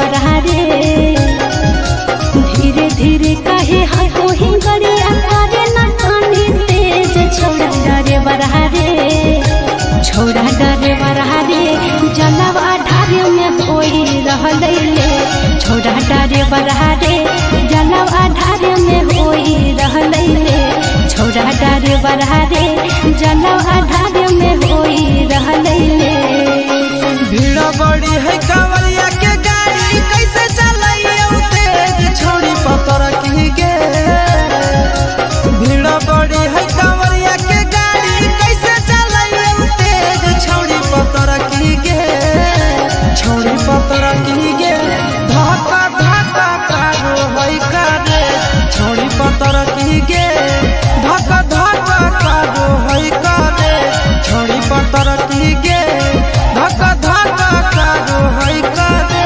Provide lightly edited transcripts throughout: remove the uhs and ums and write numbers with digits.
बरहारे धीरे धीरे कहे हाथों ही गरिया करे न कानी तेज छोड़ा डरे बरहारे छोड़ा डरे बरहारे जलवा ढारे में कोई रहले छोड़ा डरे बरहारे जलवा ढारे में कोई रहले छोड़ा डरे बरहारे जलवा ढारे में कोई रहले। भीड़ बड़ी है कांवरिया के गाड़ी कैसे चलाइए तेज छोड़ी पतर की गे भीड़ बड़ी है कांवरिया के गाड़ी कैसे चलाइए तेज छोड़ी पतर की गे छोड़ी पतर की गे धक्का धक्का कारो है करे छोड़ी पतर की गे धक्का धक्का कारो है करे छोड़ी पतर की गे धक्का धक्का कारो है करे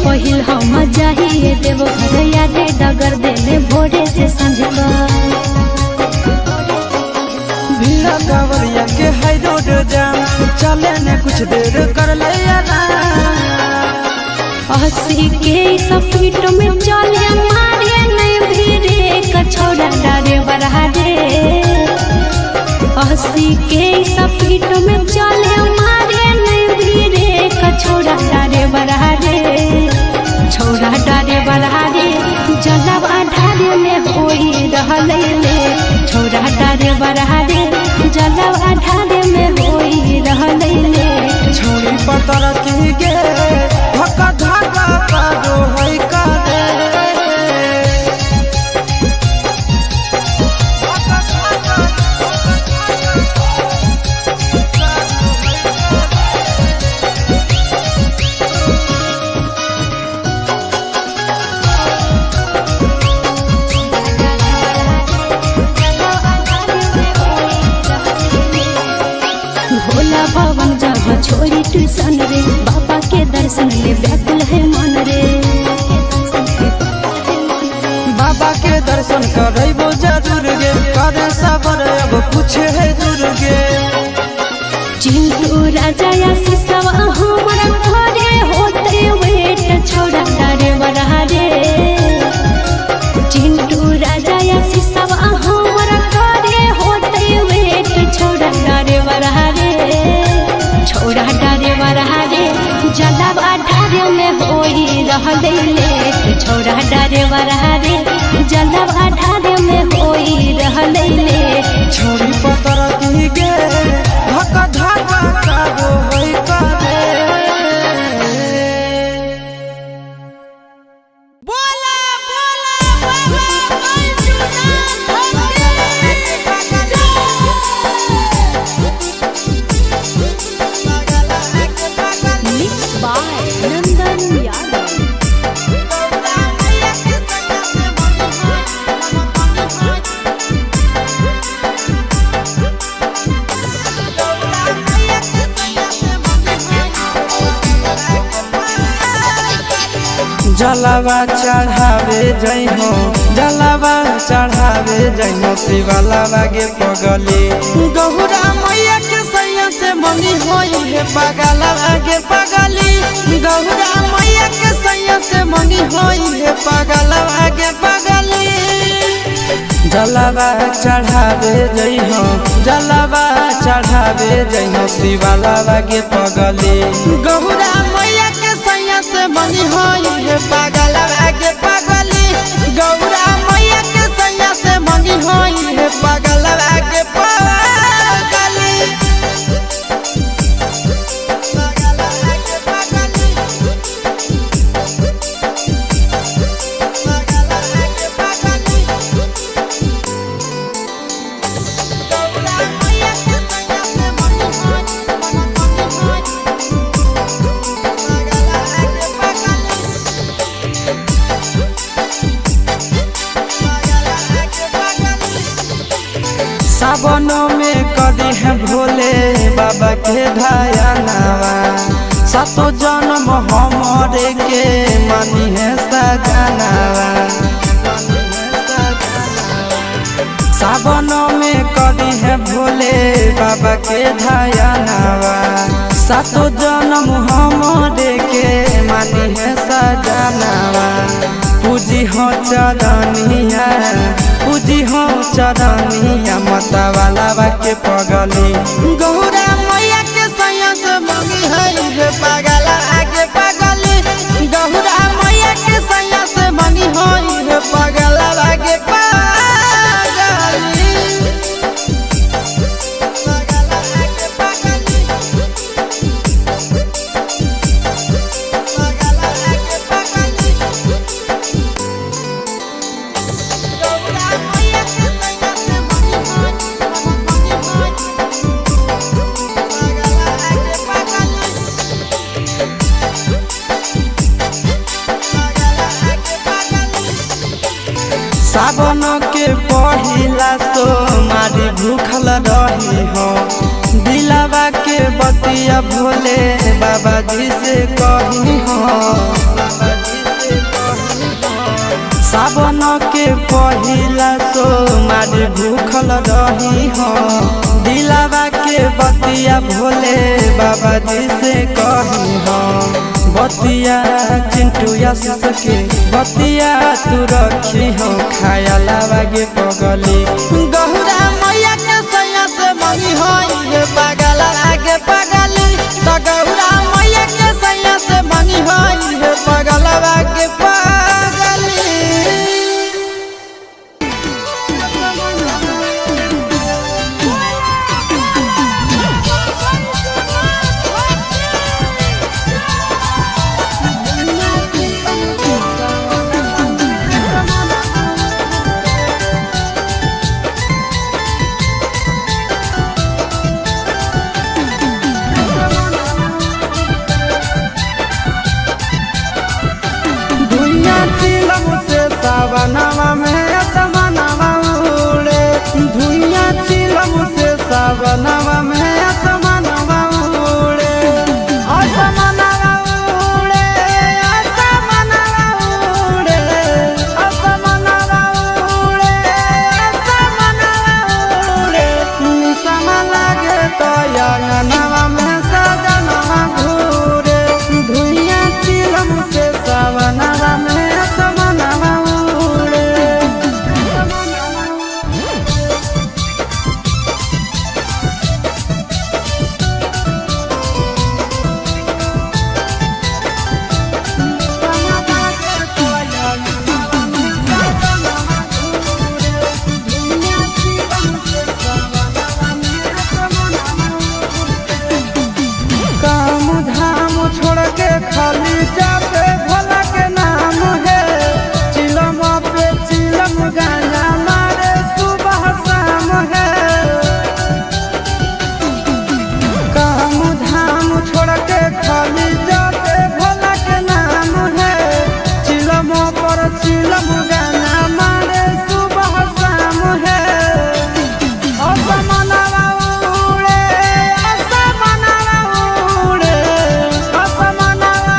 पहिल हम जाइए देव घर यादे डगर देने भोरे से संझ भीड़ा कांवरिया के हाई रोड जाम चले ने कुछ देर कर ले अस्सी के स्पीड में चले मारे नहीं भीड़े कछोड़ा डरे बरहारे 80 के स्पीड में चले मारे नहीं भीड़े कछोड़ा डरे बरहारे छोड़ा डरे बरहारे जलवा ढारे में कोई रहले छोड़ा डरे बरहारे जलवा ढारे में कोई रहले छोड़ी पतर की गे धक्का धक्का कारो है करे भोला भवन जहाँ छोड़ी ट्यूशन रे बाबा के दर्शन ले व्याकुल है मन रे बाबा के दर्शन करबो जरूर गे करे सबर अब कुछ है दूर गे चिंटू राजा या सिसवा हमारा घरे होते वेट छोड़ा डरे बरहारे चिंटू राजा या सिसवा हमारा घरे होते वेट छोड़ा डरे बरहारे छोड़ा डरे बरहारे जलवा ढारे में कोई रहले छोड़ा डरे बरहारे जलवा ढारे में कोई रहले छोड़ी पतर की गे धक्का धक्का कारो है करे बोला बोला मिक्स बाय नंदन यादव। जलावा चढ़ावे जइहो जलावा चढ़ावे जइहो शिवाला गे पगली गहुरा मैया के सैया से मनी होई है पगला गे पगली गहुरा मैया के सैया से मनी होई है पगला गे पगली जलावा चढ़ावे जइहो जलावा चढ़ावे जइहो शिवाला गे पगली गहुरा मैया के सैया से मनी होई है पगला गे पगली गौरा मैया के सैया से मनी होई है पगला गे पगली सावन में करी है भोले बाबा के ध्यानवा सातो जन्म हमरे के मानी है सजनवा सावन में करी है भोले बाबा के ध्यानवा सातो जन्म हमरे के मानी है सजनवा पूजी हो चरनिया पूजी हो चरनिया मता वाला के पगली गौरा मैया के सैया से मंगी है पागल आगे पगली गौरा मैया के सैया से मंगी है पागल आगे सावन के पहिला सोमारी भूखल रही हो दिलावा के बतिया भोले बाबा जी से कही हो सावन के पहिला सोमारी भूखल रही हो दिलावा के बतिया भोले बाबा जी से कही हो बतिया चिंटू आशीष के बतिया तू रखी हो खाया लागे पगली गौरा मैया के सैया से मंगी हो ये पागल आगे पगली तो गौरा मैया के सैया से मंगी हो ये पागल आगे पगली सावनवा में असमनवा उड़े धुइया चिलम से सावनवा में असमनवा उड़े असमनवा उड़े असमनवा उड़े असमनवा उड़े असमनवा उड़े निसम लागे तो अंगनवा में सजनवा घूरे धुइया चिलम से सावनवा में खाली जाते भोला के नाम है चिलम पे चिलम गाना मारे सुबह शाम है काम धाम छोड़ के खाली जाते भोला के नाम है चिलम पर चिलम गाना मारे सुबह शाम है असमनवा उड़े असमनवा उड़े असमनवा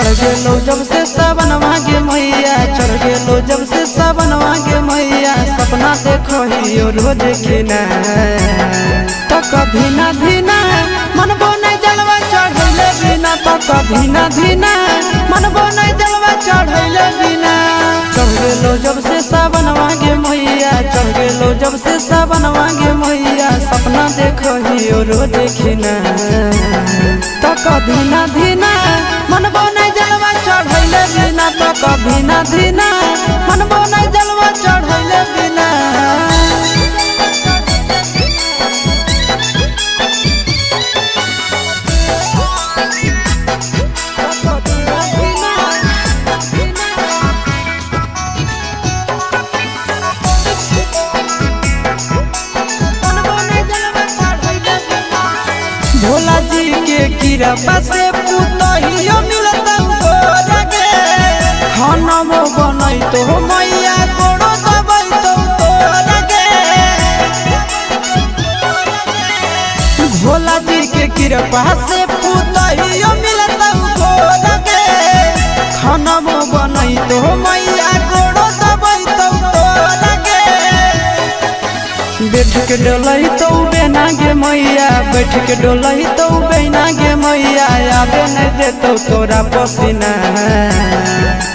चढ़ गेलो जब से सावन मांगे मैया, चढ़ गेलो जब से सावन मांगे मैया, सपना देखो ही रोज खिना तो कभी ना धीना मनबो नहीं जलवा चढ़ैले बिना, तो कभी ना धीना मनबो नहीं जलवा चढ़ैले बिना। चढ़ गेलो जब से सावन मांगे मैया, चढ़ गेलो जब से सावन मांगे मैया, सपना देखो ही रोज खिना तो कभी ना धीना मनबो नहीं जलवा चढ़ैले बिना, तो कभी ना धीना मनबो नहीं जलवा चढ़ैले बिना। भोला जी के कृपा से पुतहियो मिलता लगे, खाना वो बनई तो मैया कोड़ो दबई तो लगे। भोला जी के कृपा से पुतहियो मिलता लगे, खाना वो बनई तो मैया कोड़ो दबई तो लगे। बैठ के डोलही तो बेना गे मैया, बैठ के डोलही तो बेना गे मैया, आबे नहीं देतो तोरा पसीना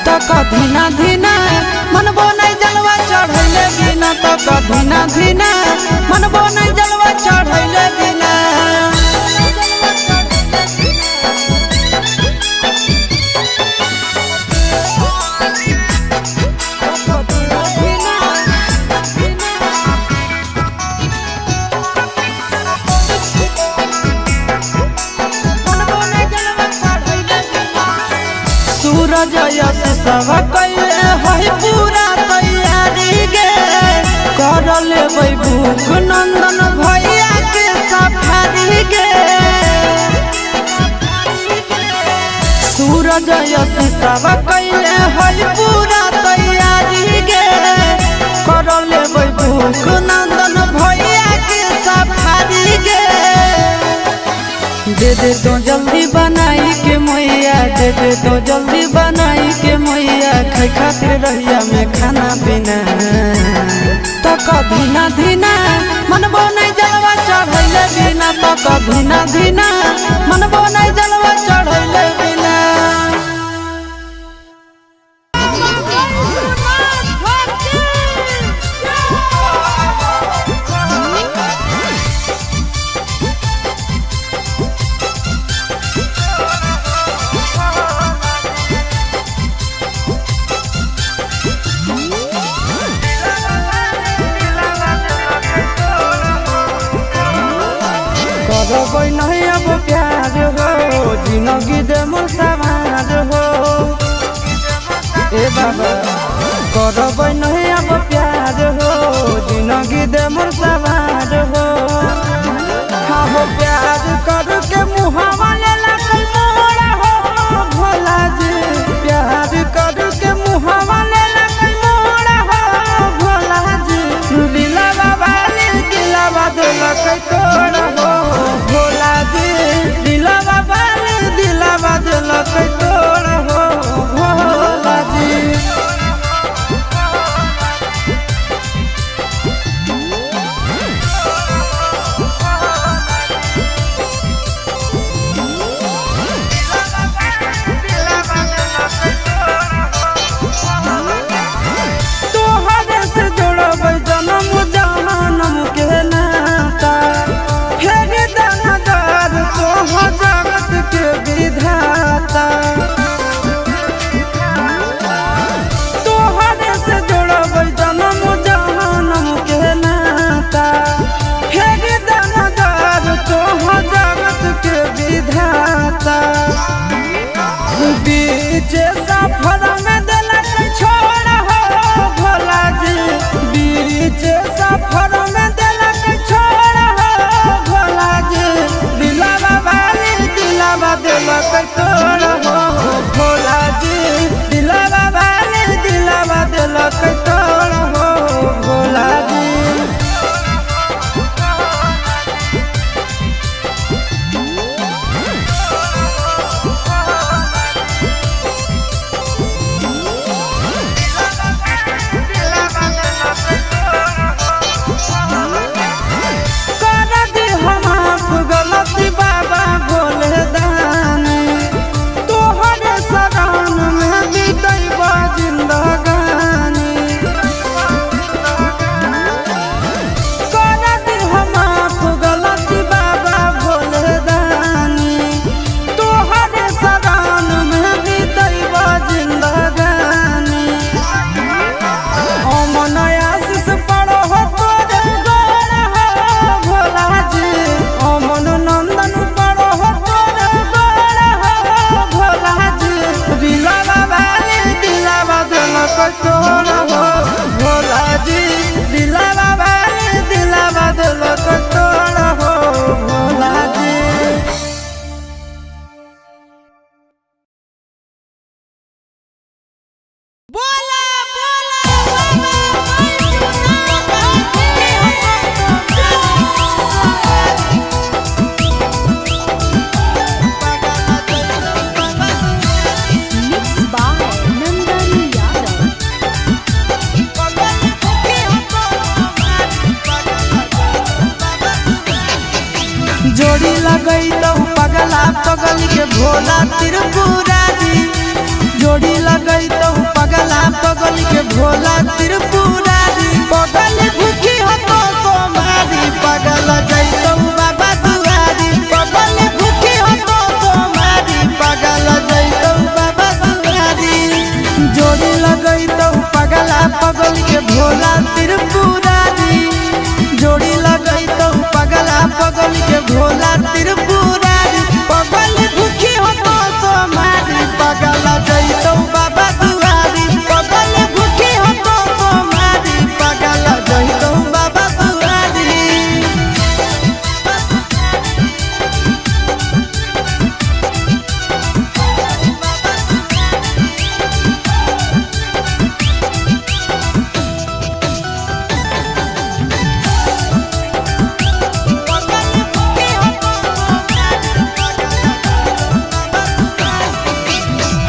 तो कभी ना धीना मनबो नहीं जलवा चढ़ैले बिना, तो कभी ना धीना मनबो नहीं जलवा चढ़ैले बिना। सूरज यश सब कैले है पूरा तैयारी गे, कर लेबै भूख नंदन भैया के सफारी गे। सूरज यश सब कैले है पूरा तैयारी गे, कर लेबै भूख नंदन भैया के सफारी गे। दे दे तो जल्दी बनाई के मैया, दे दे तो जल्दी बनाई के मैया, खाई खातिर रहिया में खाना पीना तो कभी ना धीना मनबो नहीं जलवा चढ़ैले बिना, तो कभी ना धीना मनबो नहीं जलवा चढ़ैले बिना। करबै नहीं अब प्यार हो, जिंदगी दे मोर समाज हो ए बाबा। करबै नहीं अब प्यार हो, जिंदगी दे मोर समाज हो। हाँ हो प्यार कर के मुहावा ले लकै मोरा हो भोला जी, प्यार कर के मुहावा ले लकै मोरा हो भोला जी। दिला बाबा दिला बादल लकै तोरा हो भोला जी, दिला बाबा दिला बादल लकै तोरा हो भोला जी। दिलावा भाई दिलावा दिलो तो तोड़ हो भोला जी। जोड़ी लगई तो पगला पगल के भोला त्रिपुरारी, जोड़ी लगई तो पगला पगल के भोला त्रिपुरारी। पगल भूखी हो तो सोमारी पगल जैतो बाबा दुआरी, पगल भूखी हो तो सोमारी पगल जैतो बाबा दुआरी। जोड़ी लगई तो पगला पगल के भोला त्रिपुरारी, जोड़ी लगई तो पगला पगल के भोला त्रिपुरारी। पगल भूखी हो तो सोमारी पगल जैतो बाबा दुआरी, पगल भूखी हो तो सोमारी पगल जैतो बाबा दुआरी।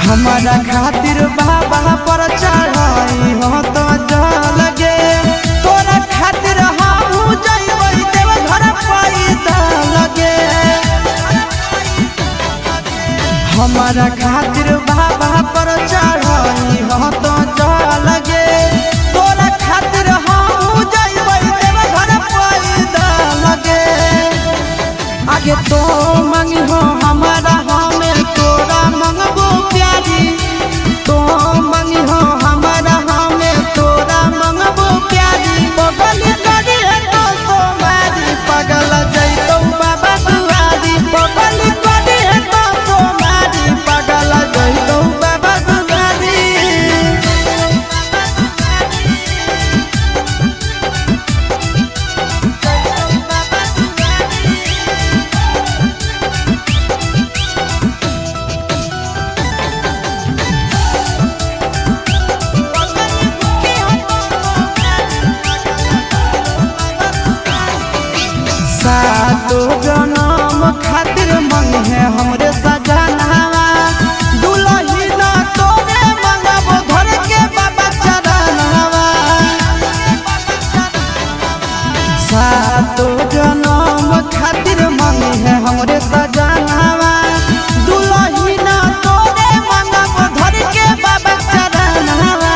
हमारा खातिर बाबा पर चढ़ाई हो तो जल गे, तोरा खातिर हम जइबै देव घर पैदा लगे। हमारा खातिर बाबा पर चढ़ाई हो तो जल गे, तोरा खातिर हम जइबै देव घर पैदा लगे। आगे तो मांगी हो हमारा हमें तोरा मंगबो प्यारी, तो मांगी हो हमारा हमें तोरा मंगबो प्यारी। पगल करी है तो सोमारी पगल जैतो बाबा दुआरी, पगल करी है तो सोमारी पगल जैतो बाबा दुआरी। सातो जनम खातिर मंगे है हमरे सजनावा, दुलही ना तोरे मंगबो धर के बाबा चरणवा। सातो जनम खातिर मंगे है हमरे सजनावा, दुलही ना तोरे मंगबो धर के बाबा चरणवा।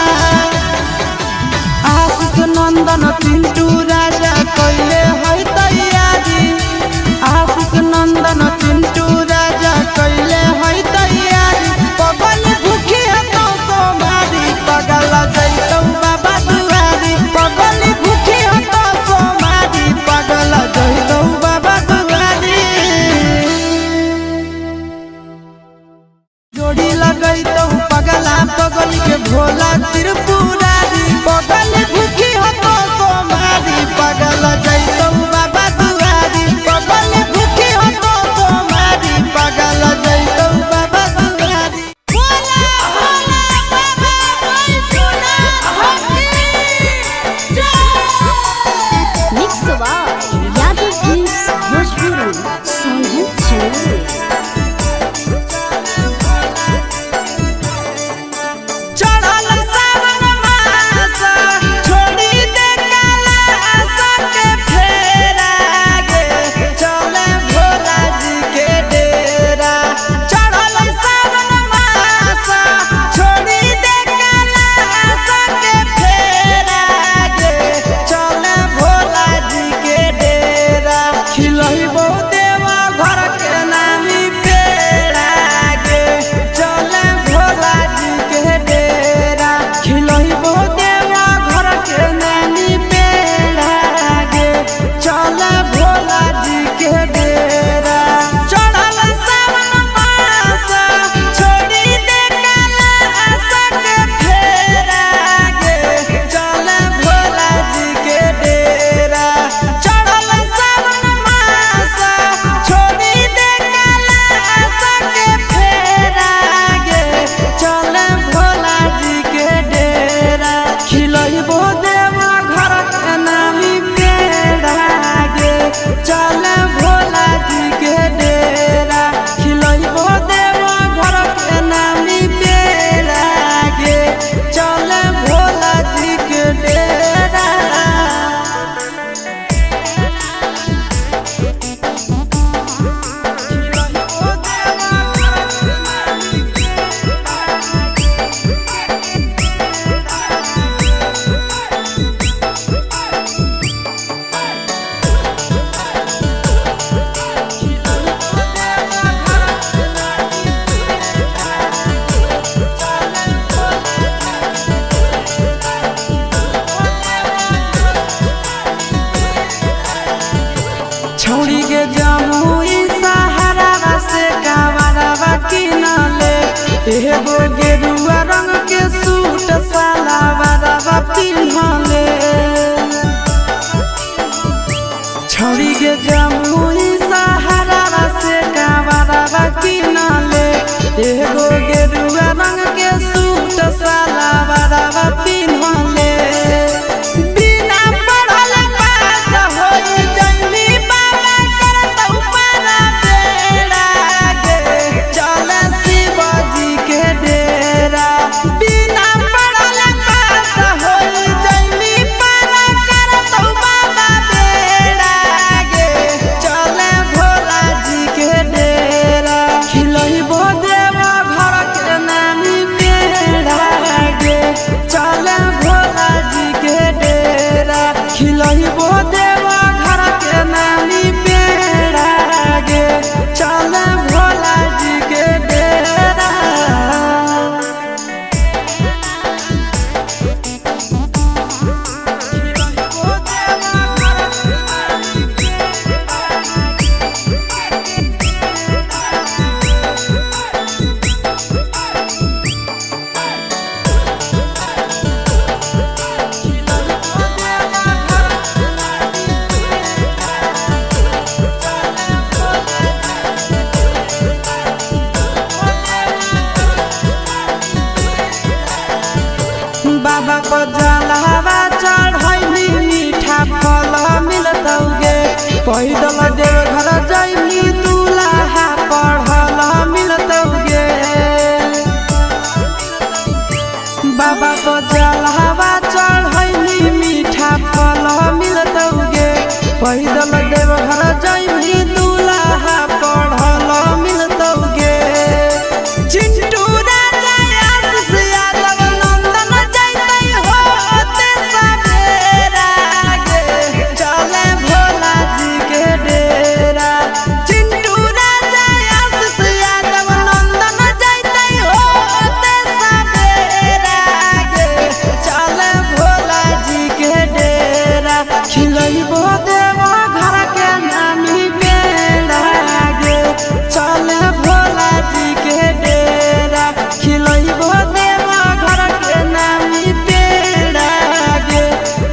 आशीष नंदन चिंटू राजा कइले है तैयारी, आशीष नंदन चिंटू राजा कइले है तैयारी। पगल भूखी है तो सोमारी पगल जैतो बाबा दुआरी, पगल भूखी है तो सोमारी पगल जैतो बाबा दुआरी। जोड़ी लगई तो पगला पगल के भोला त्रिपुरारी, पगल भूखी हो तो सोमारी पिन्हले छौड़ी के जमुई सहारा से कावरा किनले एगो गेरुआ रंग के सूट सलवार पिन्हले बिना पढ़ल पास होई जइनी बाबा करत ऊपर बेड़ा गे चले शिवजी के डेरा बिना पढ़ल पास होई जइनी बाबा करत बाबा बेड़ा गे चले भोला जी के डेरा खिलई देवा घर के नानी बेड़ा गे चले भोला जी के डेरा खिलई देवा घर के नानी बेड़ा गे चले भोला जी के डेरा बाबा को जलावा चढ़ैली मीठा फल मिलतौगे पैदल देव घर जइनी दूल्हा पढ़ल मिलतौगे बाबा को जलावा चढ़ैली मीठा फल मिलतौगे पैदल देव घर जइनी दूल्हा पढ़ल मिलतौगे चिंटू राजा आशीष यादव नंदन जइतै होते सवेरा गे चले भोला जी के डेरा चिंटू राजा आशीष यादव नंदन जइतै होते सवेरा गे चले भोला जी के डेरा खिलैबो देवा घर के नामी बेड़ा गे चले भोला जी के डेरा खिलैबो देवा घर के नामी बेड़ा गे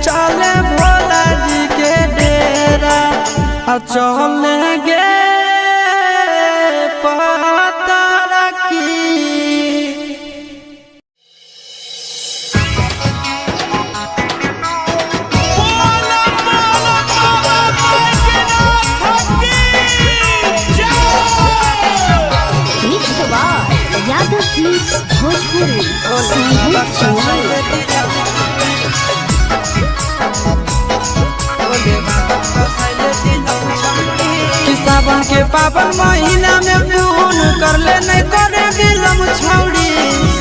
चले भोला जी के डेरा चले गे पतर की Mix by Yadav Films Bhojpuri. Sangeet Chauhan. कि सावन के पावन महीना में पून कर ले नहीं करे बिलम छौड़ी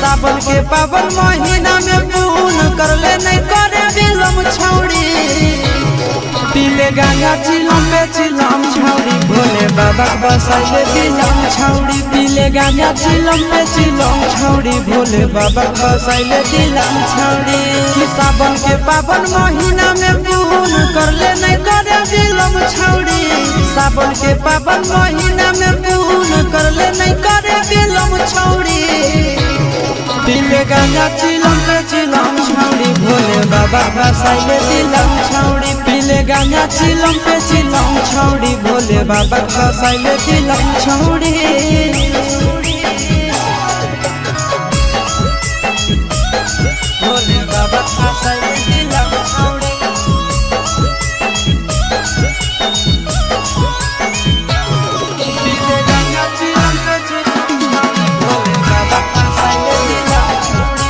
सावन के पावन महीना में पून कर ले नहीं करे बिलम छौड़ी पीले गांजा चिलम पे चिलम छौड़ी भोले बाबा बसाइले दिलम छौड़ी पीले गांजा चिलम पे चिलम छौड़ी भोले बाबा बसाइले दिलम छौड़ी कि सावन के पावन महीना में पून कर ले नहीं करे बिलम छौड़ी सावन के पावन महीना में पून कर ले नहीं करे बिलम छौड़ी पीले गांजा चिलम पे चिलम छौड़ी भोले बाबा बसाइले दिलम छौड़ी पीले गांजा चिलम पे चिलम छौड़ी भोले बाबा बसाइले दिलम छौड़ी भोले बाबा बसाइले दिलम छौड़ी पीले गांजा चिलम पे चिलम छौड़ी भोले बाबा बसाइले दिलम छौड़ी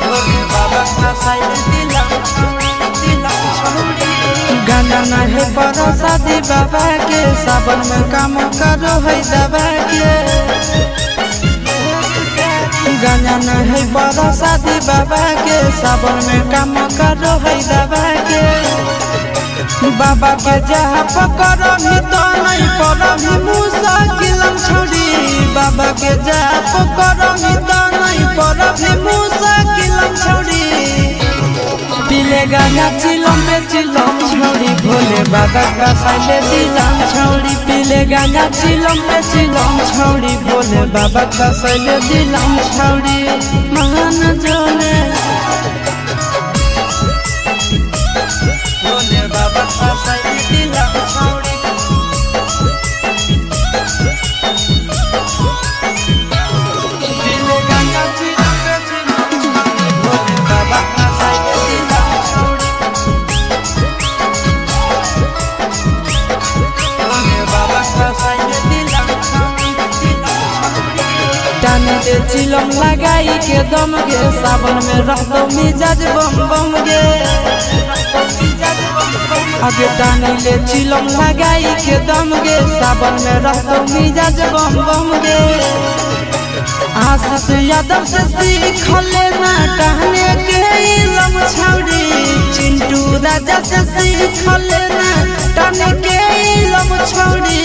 भोले बाबा बसाइले दिलम छौड़ी गाना नहीं पड़ो शादी बाबा के सावन में काम करो है दबा के गाना नहीं पड़ो शादी बाबा के सावन में काम करो है दबा के बाबा के जहाँ पकड़ो ही तो नहीं पड़ो ही मुश्किल छोड़ी बाबा के जहाँ पकड़ो ही तो नहीं पड़ो ही मुश्किल छोड़ी पीले गाना चिलम पे चिलम छौड़ी भोले बाबा का साइले दिलम छौड़ी पीले गाना चिलम पे चिलम छौड़ी भोले बाबा का साइले दिलम छौड़ी महान जोले भोले बाबा का साइले दिलम छौड़ी पीले गाना चिलम पे चिलम छौड़ी भोले बाबा का साइले दिलम छौड़ी टाने दे चिलम लगाई के दम गे सावन में रह दो मिजाज बम बम गे आगे टाने ले चिलम लगाई के दम गे सावन में रह दो मिजाज बम बम गे आशीष यादव से सीख लेना टहने के इलम छौड़ी चिंटू राजा से सीख लेना टहने के इलम छौड़ी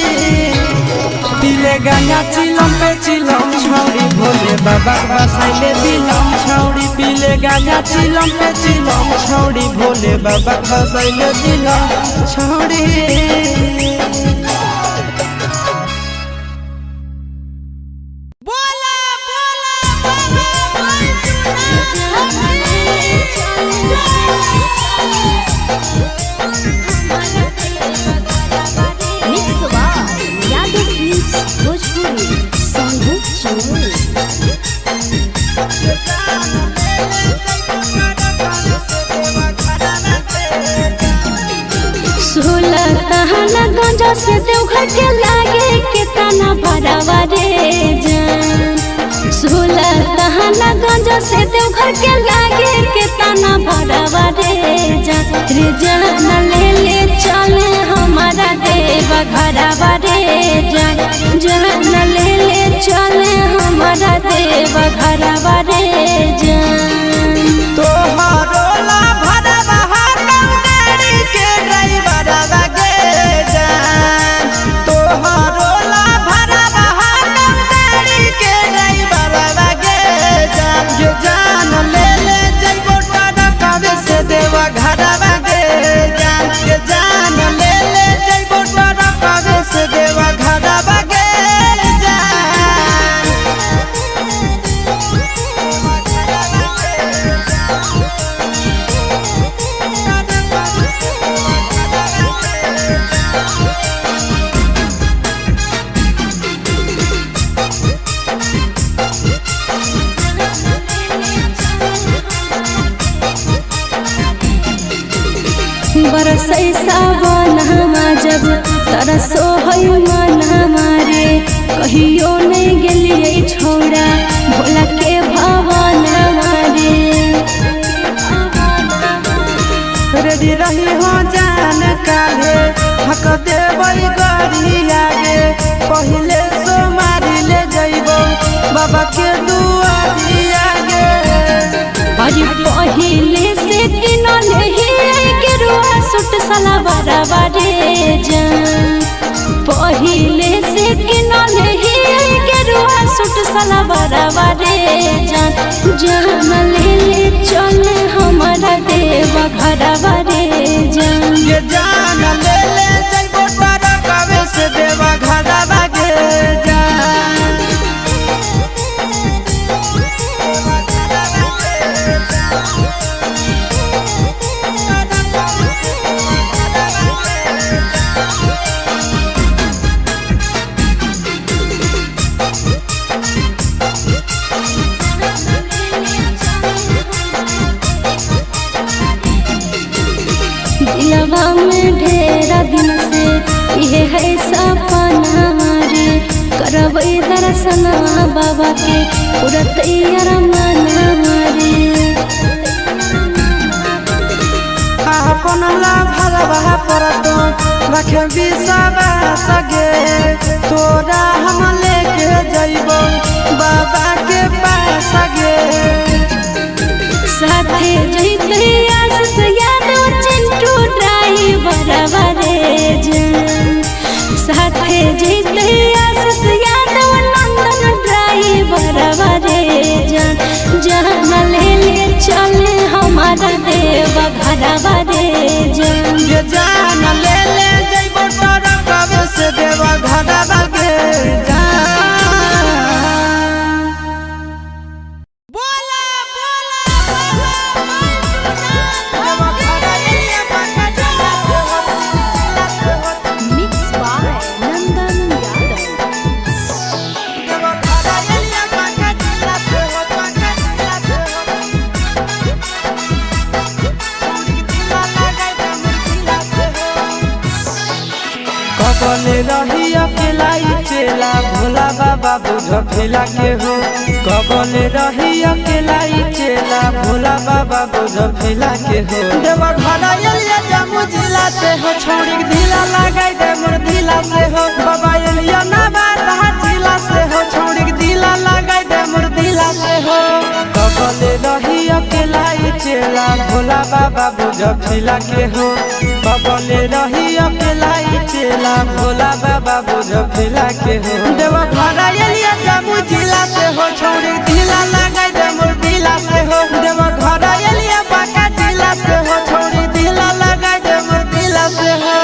पीले गाना चिलम पे चिलम छौड़ी भोले बाबा का साइले दिलम छौड़ी पीले गाना चिलम पे चिलम छौड़ी भोले बाबा का साइले दिलम छौड़ी गंजा से देवघर के लागे कितना बड़ावा रे जान 16 तहना गंजा से देवघर के लागे कितना बड़ावा रे जान ले ले चले हमारा देवा घरवा रे जान ले ले चले हमारा देवा घरवा रे जान तोहारो ला भरवा हाथी के ड्राइवर लगे जान तोहारो ला भरवा हाथी के ड्राइवर लगे जान ये जान ले ले जइबो टरकावे से देवा घरवा गे जान ये जान ले ले जइबो टरकावे से देवा घरवा गे बरसै सावन हमा जब तरसो है मन हमारे कहियो नहीं गेलिए छोड़ा भोला के भवन हमारे रेडी रही हो जान काले हक देवई गरी आगे पहले सो मारी ले जइबो बाबा के दुआरी आगे अरे पहिले से किनले ही गेरुआ सूट सलवारवा रे जान पहिले से किनले ही गेरुआ सूट सलवारवा रे जान ले ले चले हमारा देवा घरवा रे जान ये जान ले ले जइबो टरकावे से देवा घरवा गे जान दिलवा में ढेरा दिन से ये है सपना हमारे करबै दर्शन बाबा के पूरा तैयार मन हमारे अपन ला भरवा परतो रखे बिसवा सगे तोरा हम लेके जइबो बाबा के पास गे साथे जइते आशीष यादव चिंटू ड्राइवर रे जान साथे जइते आशीष यादव नंदन ड्राइवर रे जान ले ले चले हमारा देवा घरवा जलवा रे जान ये जान ले ले जइबो तोरा कबे से देवा घरवा के कबले रही अकेला चेला भोला बाबा बुझ फिला के हो कबले रही अकेला चेला भोला बाबा बुझ फिला के हो देवा घरा एलिया जामु जिला से हो छोड़ी ढीला लगाई दे मोर ढीला से हो बाबा एलिया ना बाता जिला से हो छोड़ी ढीला लगाई दे मोर ढीला से हो कबले रही अकेला चेला भोला बाबा बुझ फिला के हो कबले रही अकेला चेला भोला बाबा बुझ फिला के हो देवा घरा एलिया जामु जिला से हो छोड़ी ढीला लगाई दे मोर ढीला से हो देवा घरा एलिया बाका जिला से हो छोड़ी ढीला लगाई दे मोर ढीला से हो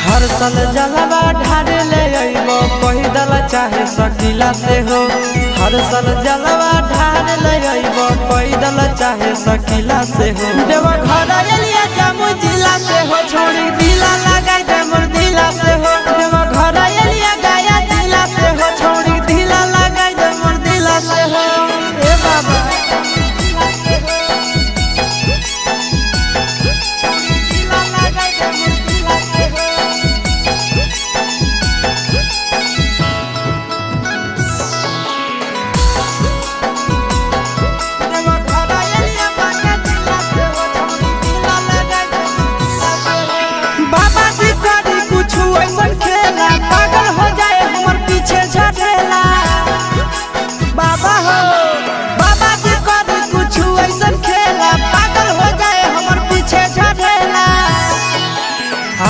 हर साल जलवा ढारे ले अइबो पैदल चाहे सकीला से हो हर साल जलवा ढारे ले अइबो पैदल चाहे सकीला से हो देवा घरा एलिया जामु जिला से हो छोड़ी ढीला लगाई दे मोर ढीला से हो देवा घरा एलिया गाया जिला से हो छोड़ी ढीला लगाई दे मोर ढीला से हो ए बाबा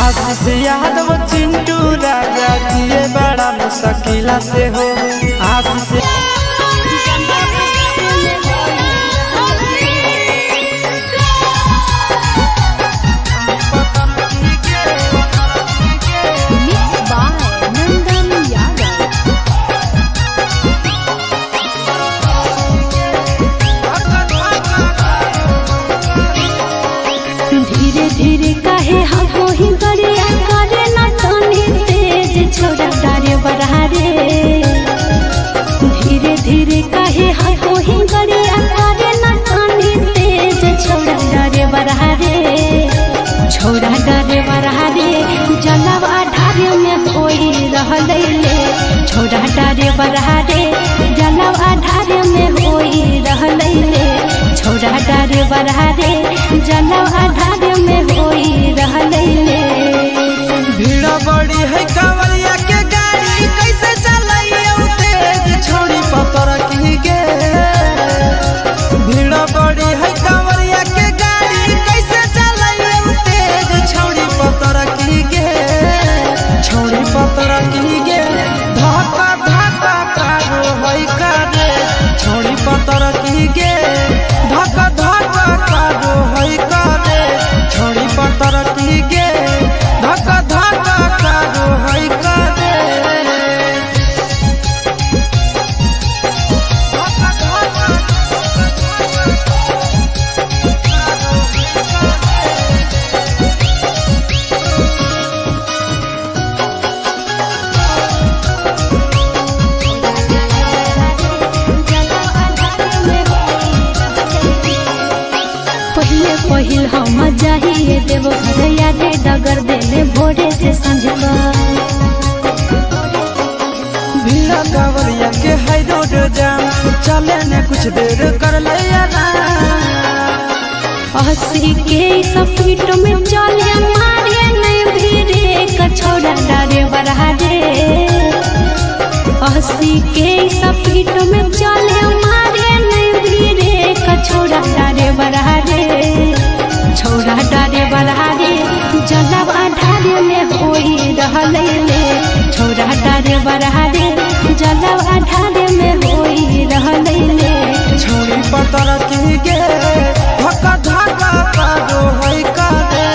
आशीष यादव चिंटू राजा किए बड़ा मुश्किला से हो आशीष धीरे धीरे काहे हमको ही गरिया करे ना तनी तेज छोड़ा डारे बढ़ा रे धीरे धीरे काहे हमको ही गरिया करे ना तनी तेज छोड़ा डारे बढ़ा रे छोड़ा डारे बढ़ा रे जलवा ढारे में कोई रहले ले छोड़ा डारे बढ़ा रे जलवा ढारे में कोई रहले ले छोड़ा डारे बढ़ा रे जलवा ढारे में कोई रहले ले भीड़ बड़ी है कांवरिया के गाड़ी कैसे चलाइए तेज छोड़ी पतर की गे भीड़ बड़ी है कांवरिया के गाड़ी कैसे चलाइए तेज छोड़ी पतर की गे छोड़ी पतर की गे धक्का धक्का कारो है करे छोड़ी पतर की गे धक्का धक्का कारो है करे छोड़ी पतर की गे धक्का धक्का कारो है करे पहिल हम जाइए देव घर यादे डगर देले भोरे से संझका भीड़ पूजा कांवरिया के है रोड जाम, चले ने कुछ देर कर ले हंसी के स्पीड में चले मारे नहीं भीड़े कछोड़ा डारे बरहा रे। हंसी के स्पीड में चले मारे नहीं भीड़े कछोड़ा डारे बरहा रे। छोड़ा डारे बरहा रे जलवा ढारे में होई रहले ले। छोड़ा डारे बरहा रे जलवा ढारे में होई रहले ले। छोड़ी पतर की गे धक्का धक्का कादो है कादे।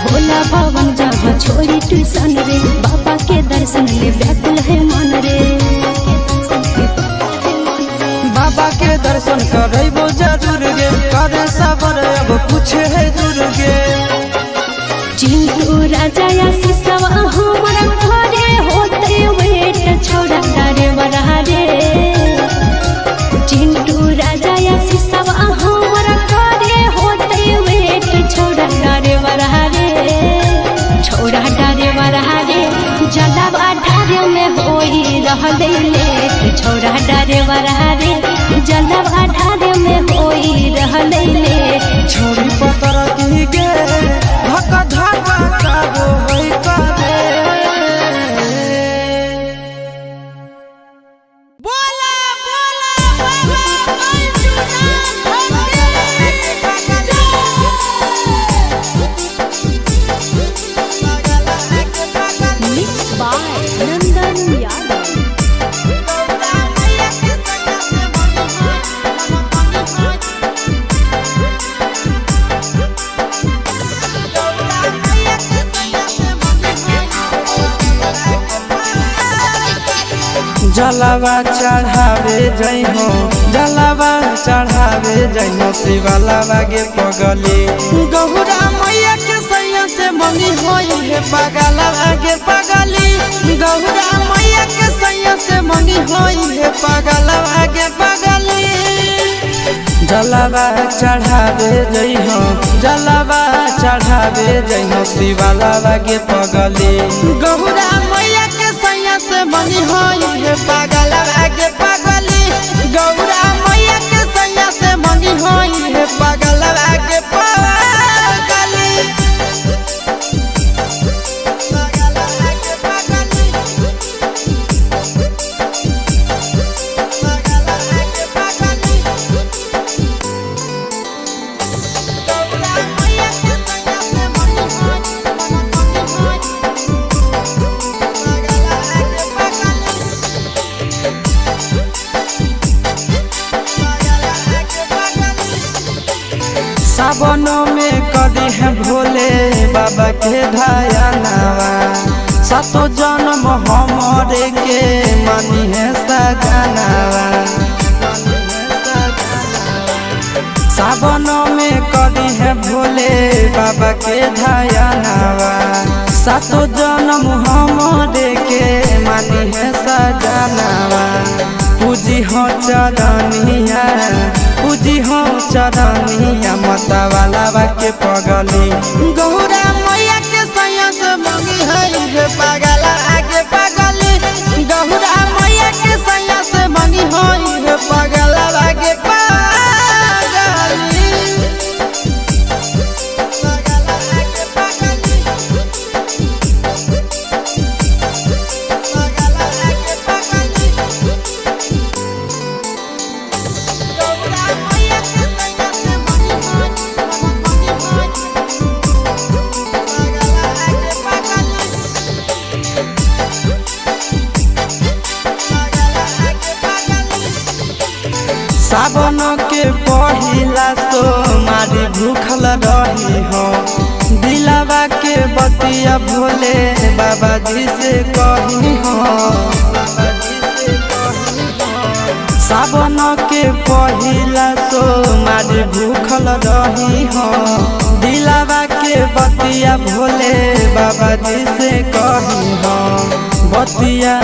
भोला भवन जहाँ छोड़ी ट्यूशन रे, बाबा के दर्शन ले व्याकुल है मन रे। बाबा के दर्शन करबो जरूर गे, करे सबर अब कुछ है दूर गे। चिंटू राजा या सिसवा हमारा घरे होते वेट छोड़ा डारे बरहा रे। चिंटू राजा या सिसवा हमारा घरे होते वेट छोड़ा डारे बरहा रे। छोड़ा डारे बरहा रे जलवा ढारे में होई रहले ले। छोड़ा डारे बरहा रे जलवा ढारे में होई रहले ले। छोड़ी पतर की गे धक्का धक्का कादो है कादे। बोला बोला बाबा Mixed by Nandan Yadav. जलवा चढ़ावे जई हो, जलवा चढ़ावे जई हो शिवलावा गे पगली। गौरा मैया के सैया से मंगी होई है पगलवा गे पगली। गौरा मैया के सैया से मंगी होई है पगलवा गे पगली। जलवा चढ़ावे जई हो, जलवा चढ़ावे जई हो शिवलावा गे पगली। गौरा मैया के सैया से मंगी होई है पगलवा गे पगली। गौरा मैया के सैया से मंगी होई है पगलवा गे पगली। सावन में कदी है भोले बाबा के धायनावा। सातो जन्म हमरे के मानी है सजनावा। सावन में कदी है भोले बाबा के धायनावा। सातो जन्म हमरे के मानी है सजनावा। पूजी हो चरनिया, पूजी हो चरनिया मतवाला के पगली। गौरा मैया के सैया से मंगी है पगला आगे पगली। गौरा मैया के सैया से मंगी है पगला आगे पगली। सावन के पहिला सोमारी भूखल रही हो। दिलावा के बतिया भोले बाबा जी से कही हो। सावन के पहिला सोमारी भूखल रही हो। बतिया भोले बाबा जी से कही हम बतिया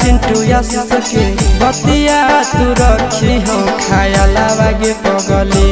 चिंटू आशीष के बतिया तू रखी हो खाया लागे पगली